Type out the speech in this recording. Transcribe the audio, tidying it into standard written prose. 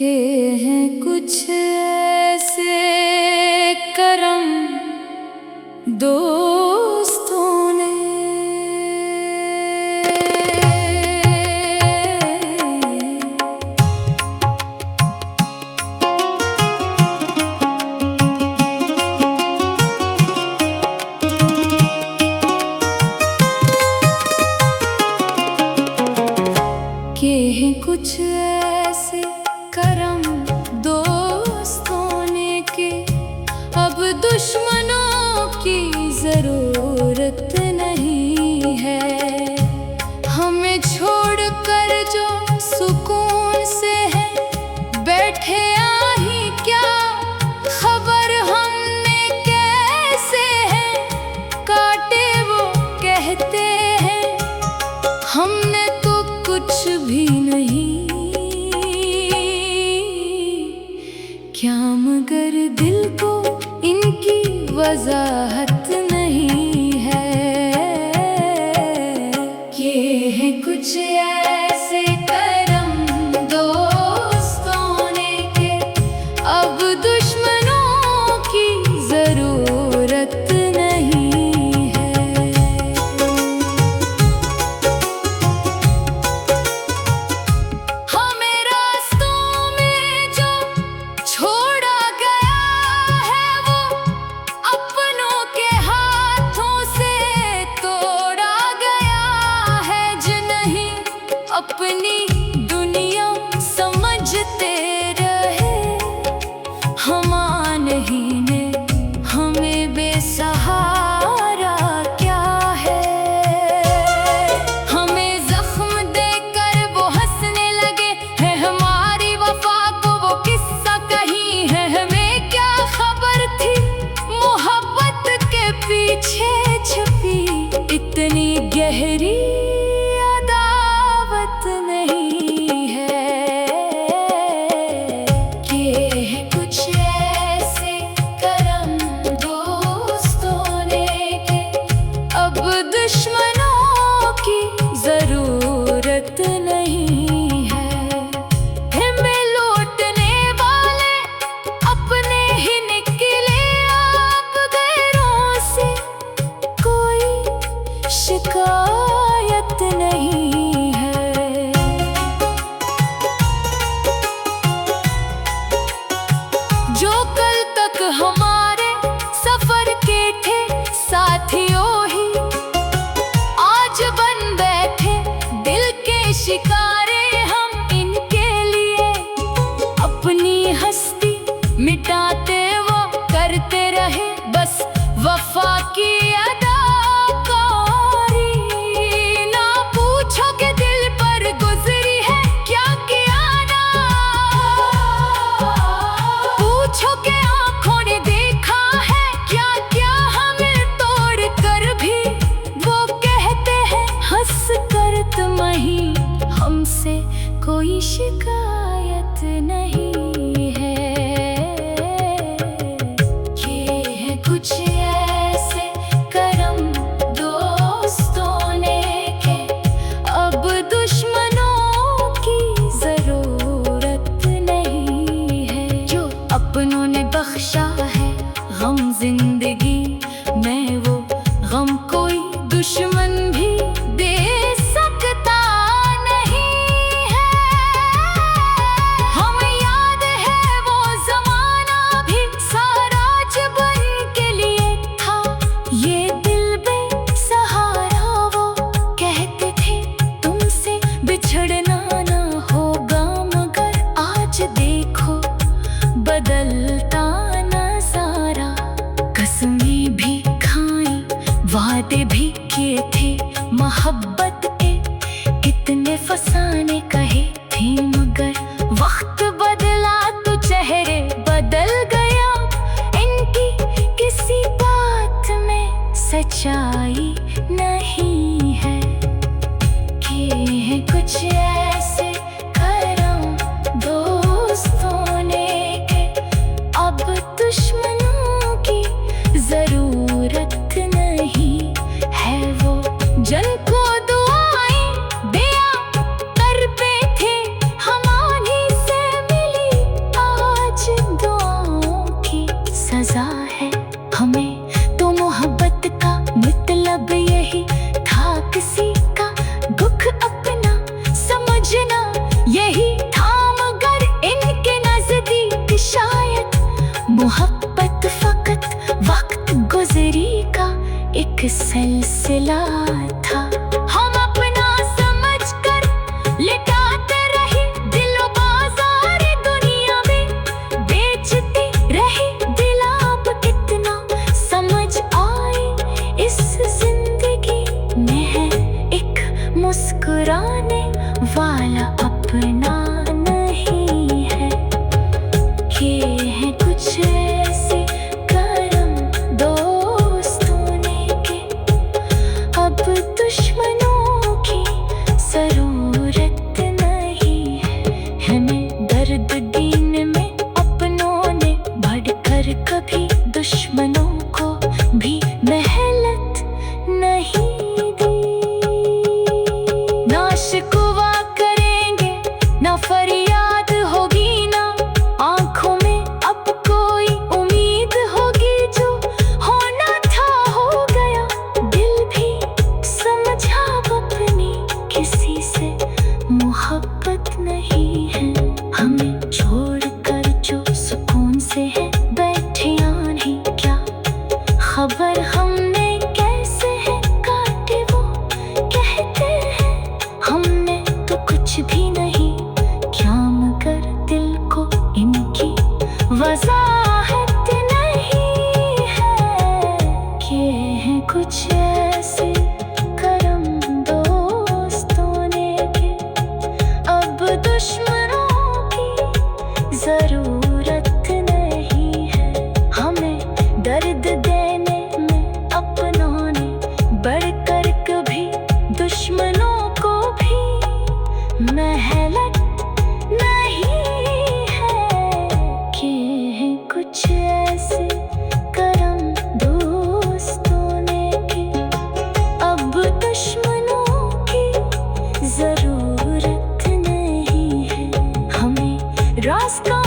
के हैं कुछ ऐसे करम दोस्तों ने, के हैं कुछ ऐसे करम दोस्तों ने कि अब दुश्मनों की जरूरत नहीं है। हमें छोड़कर जो सुकून से है बैठे आही, क्या खबर हमने कैसे है काटे वो कहते हैं। हमने तो कुछ भी नहीं, क्या मगर दिल को इनकी वजाहत नहीं है। ये है कुछ ऐसे करम दोस्तों ने कि अब दुश्मनों की जरूरत नहीं है। हमें रास्तों में जो छोड़ा गया है वो अपनों के हाथों से तोड़ा गया है। जिन्हें अपनी दुनिया समझते रहे, हम नहीं ने हमें बेसहारा क्या है। हमें जख्म देकर वो हंसने लगे है, हमारी वफा को वो किस्सा कहीं है। हमें क्या खबर थी मोहब्बत के पीछे छुपी इतनी गहरी अदावत नहीं है। ये है कुछ ऐसे करम दोस्तों ने कि अब दुश्मनों की जरूरत नहीं है। हमें लौटने वाले अपने ही निकले, आप गैरों से कोई शिकायत नहीं है। जो कल तक हमारे सफर के थे साथियों ही, आज बन बैठे दिल के शिकारे हम इनके लिए। अपनी हस्ती मिटाते वो करते रहे बस वफा की अदाकारी। ना पूछो कि दिल पर गुजरी है क्या किया, ना पूछो कि आंखों ने देखा है क्या क्या। हमें तोड़ कर भी वो कहते हैं हंस कर तुम्हें हमसे कोई शिकायत नहीं है। ये है कुछ ऐसे करम दोस्तों ने कि अब दुश्मनों की जरूरत नहीं है। जो अपनों ने बख्शा है गम जिंदगी में, वो गम कोई दुश्मन भी दे सकता नहीं है। हमें याद यही थाम कर इनके नजदीक शायद मोहब्बत फकत वक्त गुजरी का एक सिलसिला था। हम अपना समझ कर लिटाते रहे दिलो बाजार दुनिया में, बेचते रहे दिल अब कितना समझ आए इस जिंदगी में है एक मुस्कुराने वाला अपना नहीं है। ये है कुछ ऐसे करम दोस्तों ने के अब दुश्मनों की जरूरत नहीं है। हमें दर्द दीन में अपनों ने बढ़कर कभी दुश्मनों को भी मेहनत नहीं दी। ना शिकवा करेंगे ना फरियाद होगी, ना आंखों में अब कोई उम्मीद होगी। जो होना था हो गया, दिल भी समझा अपनी किसी से मोहब्बत नहीं है। हमें छोड़कर जो सुकून से है बैठे नहीं, क्या खबर हमने कैसे है काटे वो कहते हैं। हमने तो कुछ भी नहीं क्या मगर दिल को इनकी वजाहत नहीं है। ये है कुछ ऐसे करम दोस्तों ने के अब दुश्मनों की जरूरत नहीं है। हमें दर्द देने में अपनों ने बढ़कर कभी दुश्मनों को भी मेहनत नहीं है। ये है कुछ ऐसे करम दोस्तों ने के अब दुश्मनों की जरूरत नहीं है। हमें रास्ता